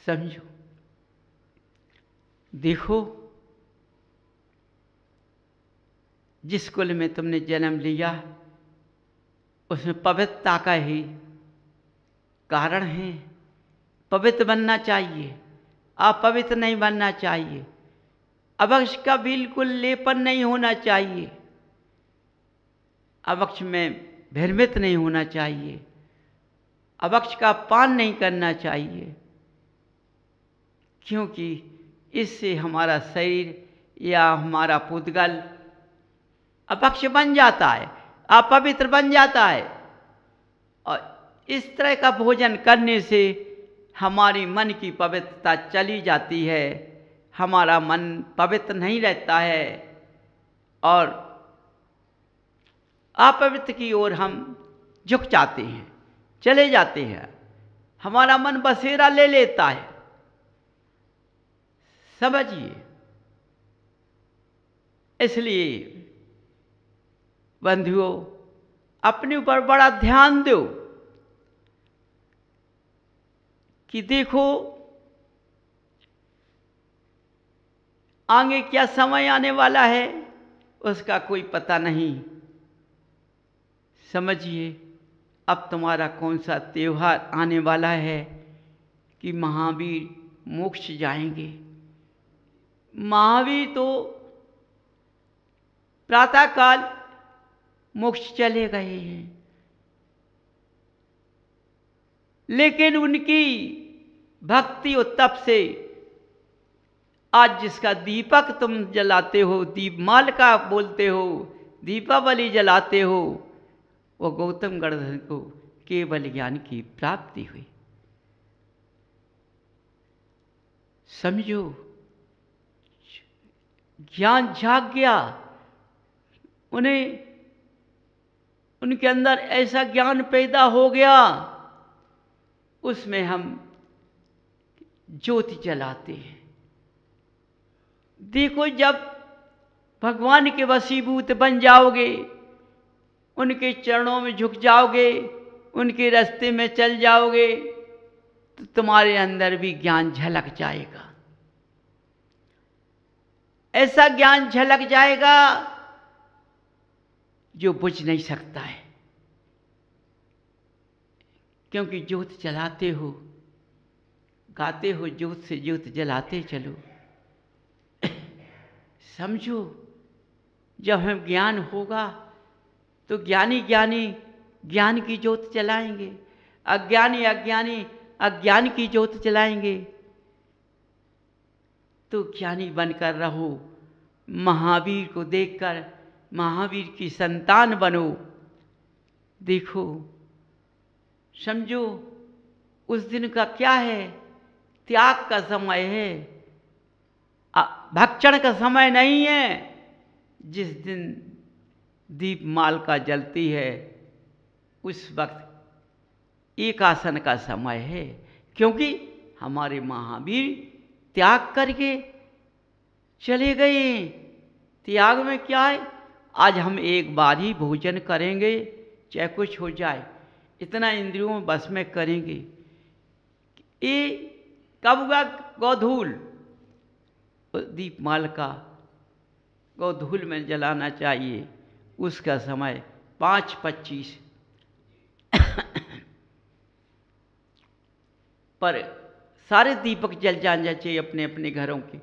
समझो, देखो जिस कुल में तुमने जन्म लिया उसमें पवित्रता का ही कारण है। पवित्र बनना चाहिए, अपवित्र नहीं बनना चाहिए। अवक्ष का बिल्कुल लेपन नहीं होना चाहिए, अवक्ष में भ्रमित नहीं होना चाहिए, अवक्ष का पान नहीं करना चाहिए, क्योंकि इससे हमारा शरीर या हमारा पुद्गल अपक्ष बन जाता है, अपवित्र बन जाता है। और इस तरह का भोजन करने से हमारी मन की पवित्रता चली जाती है, हमारा मन पवित्र नहीं रहता है और अपवित्र की ओर हम झुक जाते हैं, चले जाते हैं, हमारा मन बसेरा ले लेता है। समझिए, इसलिए बंधुओं अपने ऊपर बड़ा ध्यान दो कि देखो आगे क्या समय आने वाला है उसका कोई पता नहीं। समझिए, अब तुम्हारा कौन सा त्योहार आने वाला है कि महावीर मोक्ष जाएंगे। महावीर तो प्रातःकाल मोक्ष चले गए हैं, लेकिन उनकी भक्ति और तप से आज जिसका दीपक तुम जलाते हो, दीपमाल का बोलते हो, दीपावली जलाते हो, वो गौतम गणधर को केवल ज्ञान की प्राप्ति हुई। समझो, ज्ञान जाग गया, उन्हें उनके अंदर ऐसा ज्ञान पैदा हो गया, उसमें हम ज्योति जलाते हैं। देखो, जब भगवान के वशीभूत बन जाओगे, उनके चरणों में झुक जाओगे, उनके रास्ते में चल जाओगे, तो तुम्हारे अंदर भी ज्ञान झलक जाएगा। ऐसा ज्ञान झलक जाएगा जो बुझ नहीं सकता है, क्योंकि ज्योत जलाते हो, गाते हो, ज्योत से ज्योत जलाते चलो। समझो, जब हम ज्ञान होगा तो ज्ञानी ज्ञानी ज्ञान की ज्योत जलाएंगे, अज्ञानी अज्ञानी अज्ञान की ज्योत जलाएंगे। तो ज्ञानी बनकर रहो, महावीर को देखकर महावीर की संतान बनो। देखो, समझो, उस दिन का क्या है, त्याग का समय है, भक्षण का समय नहीं है। जिस दिन दीपमालिका जलती है उस वक्त एक आसन का समय है, क्योंकि हमारे महावीर त्याग करके चले गए। त्याग में क्या है, आज हम एक बार ही भोजन करेंगे, चाहे कुछ हो जाए, इतना इंद्रियों में बस में करेंगे। ये कब हुआ, गोधूल, दीपमालिका गोधूल में जलाना चाहिए। उसका समय 5:25 पर सारे दीपक जल जाने चाहिए अपने अपने घरों के।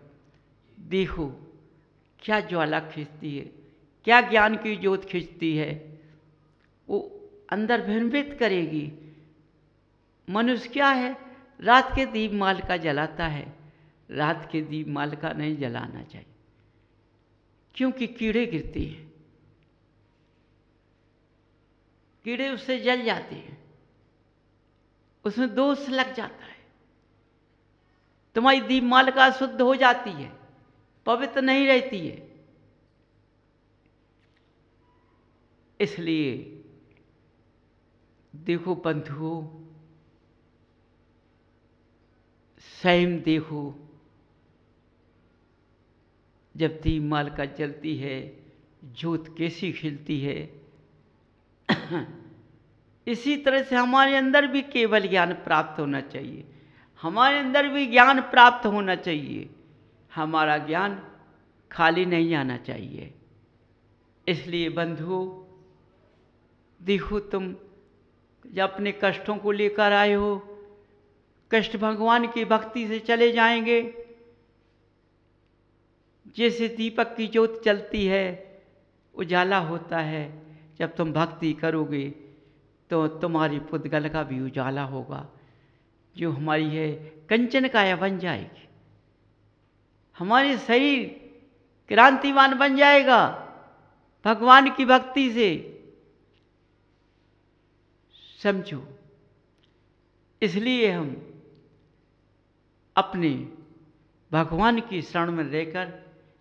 देखो क्या ज्वाला खींचती है, क्या ज्ञान की ज्योत खींचती है, वो अंदर भ्रमित करेगी। मनुष्य क्या है, रात के दीपमालिका जलाता है, रात के दीपमालिका नहीं जलाना चाहिए, क्योंकि कीड़े गिरते हैं, कीड़े उससे जल जाते हैं, उसमें दोष लग जाता है, तुम्हारी दीपमालिका शुद्ध हो जाती है, पवित्र नहीं रहती है। इसलिए देखो बंधुओं, स्वयं देखो, जब दीपमालिका जलती है, ज्योत कैसी खिलती है। इसी तरह से हमारे अंदर भी केवल ज्ञान प्राप्त होना चाहिए। हमारे अंदर भी ज्ञान प्राप्त होना चाहिए। हमारा ज्ञान खाली नहीं आना चाहिए। इसलिए बंधुओं, देखो तुम जब अपने कष्टों को लेकर आए हो, कष्ट भगवान की भक्ति से चले जाएंगे। जैसे दीपक की ज्योत चलती है, उजाला होता है, जब तुम भक्ति करोगे तो तुम्हारी पुद्गल का भी उजाला होगा। जो हमारी है कंचन काया बन जाएगी, हमारे शरीर क्रांतिमान बन जाएगा भगवान की भक्ति से। समझो, इसलिए हम अपने भगवान की शरण में रहकर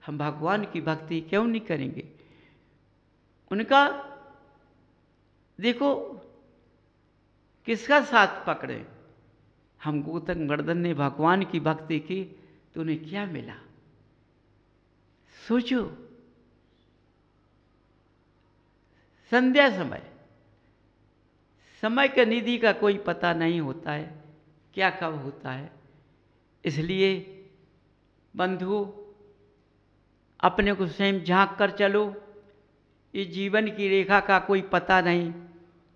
हम भगवान की भक्ति क्यों नहीं करेंगे। उनका देखो किसका साथ पकड़े। हम गौतम गर्दन ने भगवान की भक्ति की तो उन्हें क्या मिला, सोचो। संध्या समय, समय के निधि का कोई पता नहीं होता है, क्या कब होता है। इसलिए बंधुओं, अपने को स्वयं झांक कर चलो। इस जीवन की रेखा का कोई पता नहीं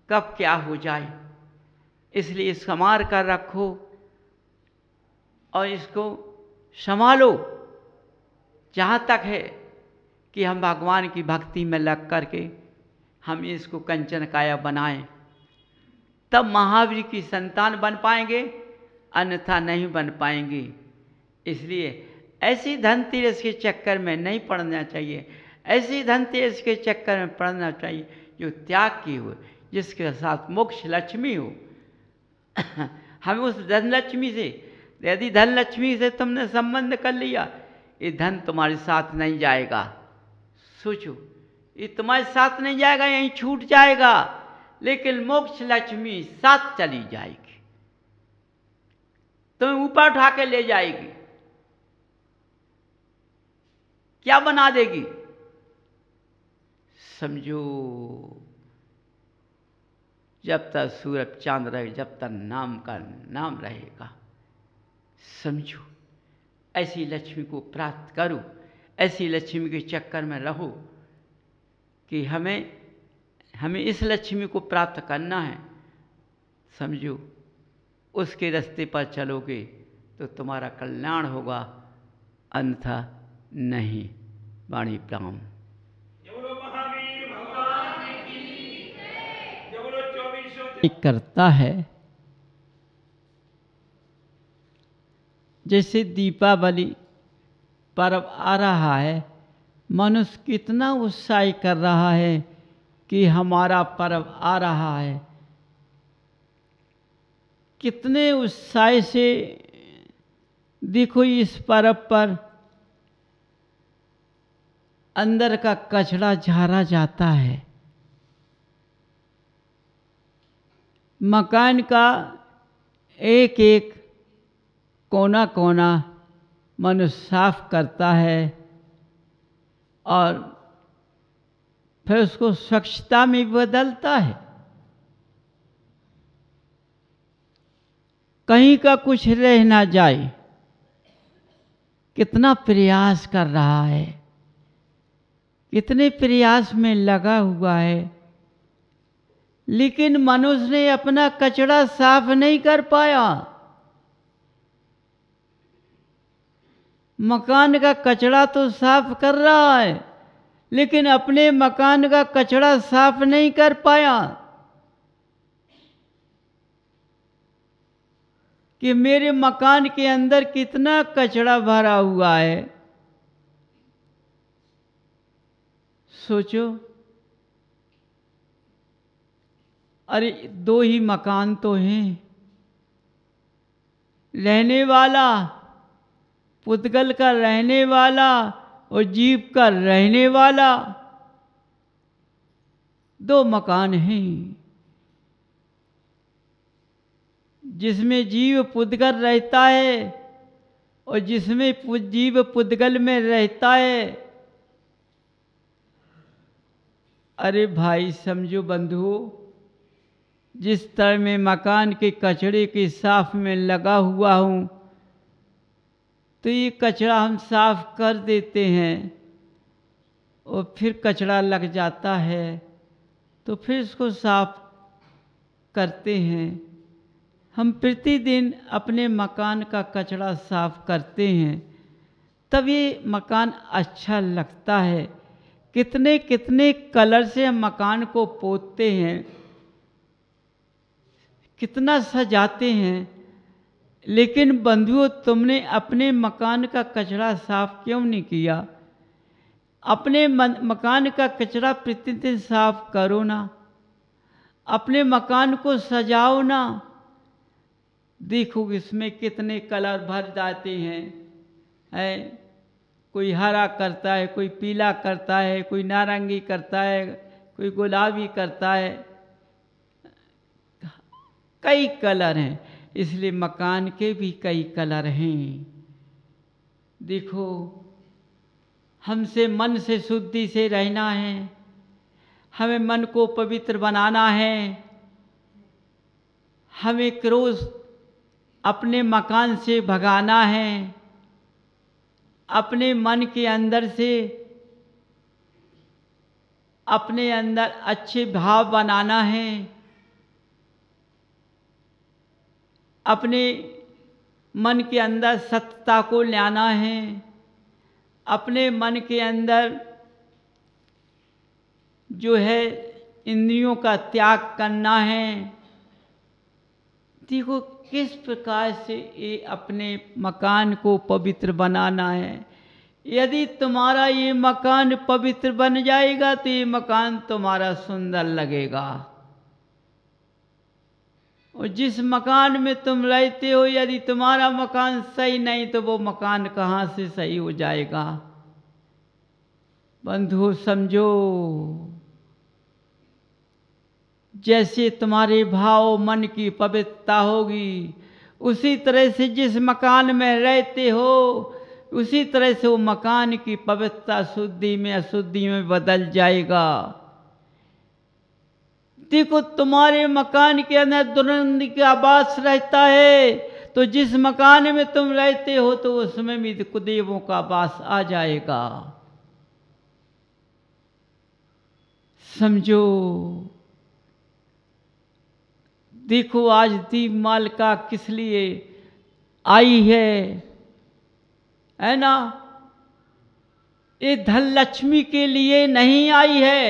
कब क्या हो जाए, इसलिए संवार कर रखो और इसको संभालो। जहाँ तक है कि हम भगवान की भक्ति में लग करके हम इसको कंचन काया बनाएं, तब महावीर की संतान बन पाएंगे, अन्यथा नहीं बन पाएंगे। इसलिए ऐसी धनतेरस के चक्कर में नहीं पड़ना चाहिए। ऐसी धनतेरस के चक्कर में पड़ना चाहिए जो त्याग की हो, जिसके साथ मोक्ष लक्ष्मी हो। हमें उस धनलक्ष्मी से, यदि धनलक्ष्मी से तुमने संबंध कर लिया, ये धन तुम्हारे साथ नहीं जाएगा। सोचो, ये तुम्हारे साथ नहीं जाएगा, यहीं छूट जाएगा, लेकिन मोक्ष लक्ष्मी साथ चली जाएगी, तुम्हें ऊपर उठा के ले जाएगी। क्या बना देगी, समझो। जब तक सूरज चांद रहे, जब तक नाम का नाम रहेगा, समझो। ऐसी लक्ष्मी को प्राप्त करो, ऐसी लक्ष्मी के चक्कर में रहो कि हमें इस लक्ष्मी को प्राप्त करना है। समझो, उसके रास्ते पर चलोगे तो तुम्हारा कल्याण होगा, अन्यथा नहीं। वाणी प्राम। करता है जैसे दीपावली पर्व आ रहा है, मनुष्य कितना उत्साह कर रहा है कि हमारा पर्व आ रहा है। कितने उत्साह से देखो इस पर्व पर अंदर का कचरा झाड़ा जाता है। मकान का एक एक कोना कोना मनुष्य साफ करता है और फिर उसको स्वच्छता में बदलता है। कहीं का कुछ रह ना जाए, कितना प्रयास कर रहा है, कितने प्रयास में लगा हुआ है, लेकिन मनुष्य ने अपना कचरा साफ नहीं कर पाया। मकान का कचरा तो साफ कर रहा है, लेकिन अपने मकान का कचरा साफ नहीं कर पाया कि मेरे मकान के अंदर कितना कचरा भरा हुआ है। सोचो, अरे दो ही मकान तो हैं, रहने वाला, पुद्गल का रहने वाला और जीव का रहने वाला, दो मकान हैं। जिसमें जीव पुद्गल रहता है और जिसमें जीव पुद्गल में रहता है। अरे भाई समझो बंधुओं, जिस तरह मैं मकान के कचरे के साफ में लगा हुआ हूँ, तो ये कचरा हम साफ कर देते हैं और फिर कचरा लग जाता है तो फिर इसको साफ करते हैं। हम प्रतिदिन अपने मकान का कचरा साफ करते हैं, तब ये मकान अच्छा लगता है। कितने कितने कलर से हम मकान को पोतते हैं, कितना सजाते हैं, लेकिन बंधुओं तुमने अपने मकान का कचरा साफ क्यों नहीं किया? अपने मकान का कचरा प्रतिदिन साफ करो ना, अपने मकान को सजाओ ना। देखो इसमें कितने कलर भर जाते हैं, कोई हरा करता है, कोई पीला करता है, कोई नारंगी करता है, कोई गुलाबी करता है, कई कलर हैं। इसलिए मकान के भी कई कलर हैं। देखो, हमसे मन से शुद्धि से रहना है, हमें मन को पवित्र बनाना है, हमें क्रोध अपने मकान से भगाना है, अपने मन के अंदर से अपने अंदर अच्छे भाव बनाना है, अपने मन के अंदर सत्यता को लाना है, अपने मन के अंदर जो है इंद्रियों का त्याग करना है। देखो किस प्रकार से ये अपने मकान को पवित्र बनाना है। यदि तुम्हारा ये मकान पवित्र बन जाएगा तो ये मकान तुम्हारा सुंदर लगेगा। और जिस मकान में तुम रहते हो, यदि तुम्हारा मकान सही नहीं तो वो मकान कहाँ से सही हो जाएगा? बंधुओं समझो, जैसे तुम्हारे भाव मन की पवित्रता होगी, उसी तरह से जिस मकान में रहते हो उसी तरह से वो मकान की पवित्रता शुद्धि में अशुद्धि में बदल जाएगा। देखो तुम्हारे मकान के अंदर दुर्गंध का वास रहता है, तो जिस मकान में तुम रहते हो तो उसमें भी कुदेवों का वास आ जाएगा। समझो। देखो आज दीपमालिका किस लिए आई है ना? ये धन लक्ष्मी के लिए नहीं आई है,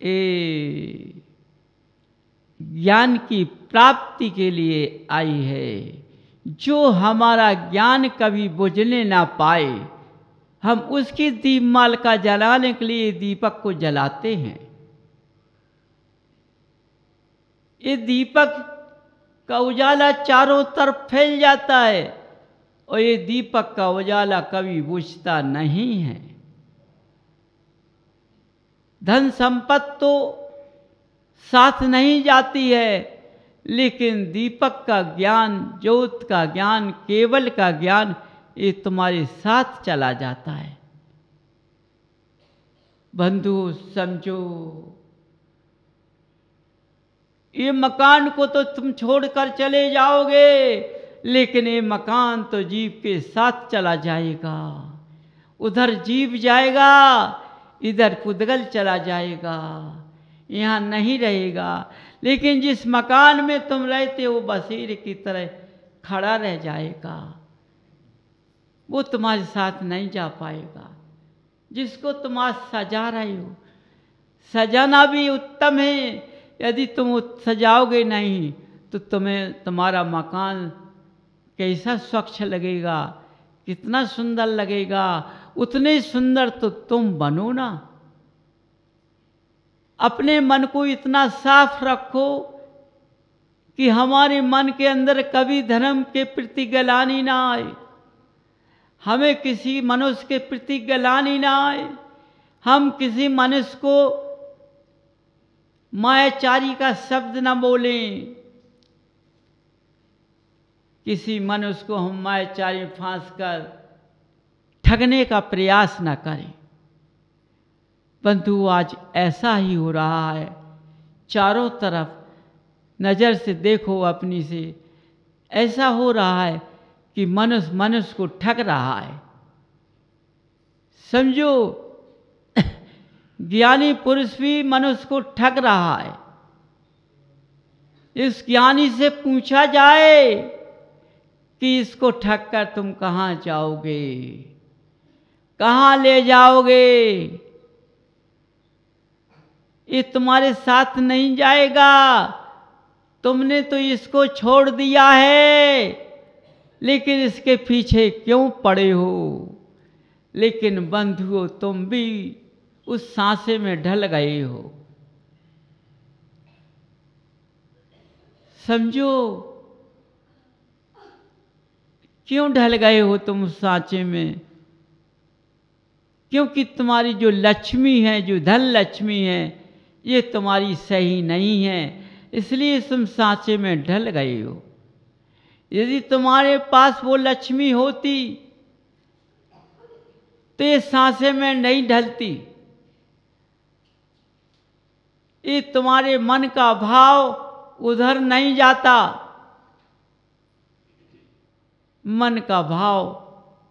ये ज्ञान की प्राप्ति के लिए आई है। जो हमारा ज्ञान कभी बुझने ना पाए, हम उसकी दीपमालिका जलाने के लिए दीपक को जलाते हैं। ये दीपक का उजाला चारों तरफ फैल जाता है और ये दीपक का उजाला कभी बुझता नहीं है। धन संपत्ति तो साथ नहीं जाती है, लेकिन दीपक का ज्ञान, ज्योत का ज्ञान, केवल का ज्ञान ये तुम्हारे साथ चला जाता है। बंधु समझो, ये मकान को तो तुम छोड़कर चले जाओगे, लेकिन ये मकान तो जीव के साथ चला जाएगा। उधर जीव जाएगा, इधर पुद्गल चला जाएगा, यहाँ नहीं रहेगा। लेकिन जिस मकान में तुम रहते हो बसीर की तरह खड़ा रह जाएगा, वो तुम्हारे साथ नहीं जा पाएगा। जिसको तुम आज सजा रहे हो, सजाना भी उत्तम है। यदि तुम सजाओगे नहीं तो तुम्हें तुम्हारा मकान कैसा स्वच्छ लगेगा, कितना सुंदर लगेगा। उतने सुंदर तो तुम बनो ना। अपने मन को इतना साफ रखो कि हमारे मन के अंदर कभी धर्म के प्रति ग्लानि ना आए, हमें किसी मनुष्य के प्रति ग्लानि ना आए, हम किसी मनुष्य को मायाचारी का शब्द न बोलें, किसी मनुष्य को हम मायाचारी फांस कर ठगने का प्रयास न करें। परंतु आज ऐसा ही हो रहा है चारों तरफ नज़र से देखो अपनी से, ऐसा हो रहा है कि मनुष्य मनुष्य को ठग रहा है। समझो, ज्ञानी पुरुष भी मनुष्य को ठग रहा है। इस ज्ञानी से पूछा जाए कि इसको ठग कर तुम कहाँ जाओगे, कहाँ ले जाओगे? ये तुम्हारे साथ नहीं जाएगा, तुमने तो इसको छोड़ दिया है, लेकिन इसके पीछे क्यों पड़े हो? लेकिन बंधुओं, तुम भी उस सांसे में ढल गए हो। समझो, क्यों ढल गए हो तुम उस सांचे में? क्योंकि तुम्हारी जो लक्ष्मी है, जो धन लक्ष्मी है, ये तुम्हारी सही नहीं है, इसलिए तुम सांचे में ढल गए हो। यदि तुम्हारे पास वो लक्ष्मी होती तो ये सांसे में नहीं ढलती। ये तुम्हारे मन का भाव उधर नहीं जाता, मन का भाव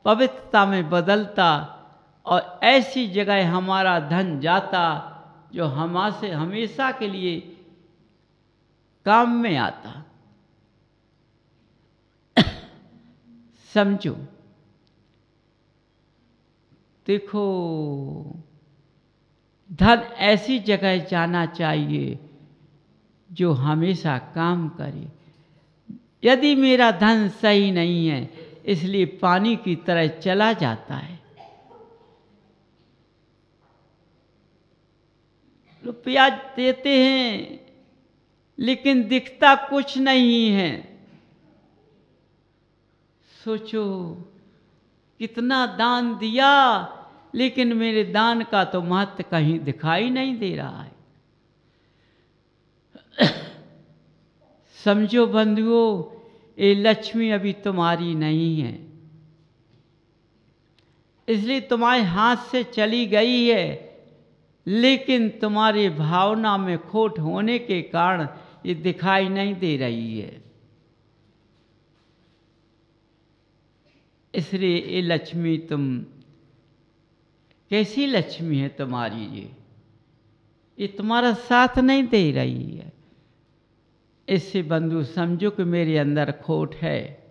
पवित्रता में बदलता और ऐसी जगह हमारा धन जाता जो हमसे हमेशा के लिए काम में आता। समझो, देखो, धन ऐसी जगह जाना चाहिए जो हमेशा काम करे। यदि मेरा धन सही नहीं है, इसलिए पानी की तरह चला जाता है। रुपया देते हैं लेकिन दिखता कुछ नहीं है। सोचो, कितना दान दिया, लेकिन मेरे दान का तो महत्व कहीं दिखाई नहीं दे रहा है। समझो बंधुओं, ये लक्ष्मी अभी तुम्हारी नहीं है, इसलिए तुम्हारे हाथ से चली गई है, लेकिन तुम्हारी भावना में खोट होने के कारण ये दिखाई नहीं दे रही है। इसलिए ये लक्ष्मी, तुम कैसी लक्ष्मी है तुम्हारी? ये तुम्हारा साथ नहीं दे रही है। इससे बंधु समझो कि मेरे अंदर खोट है।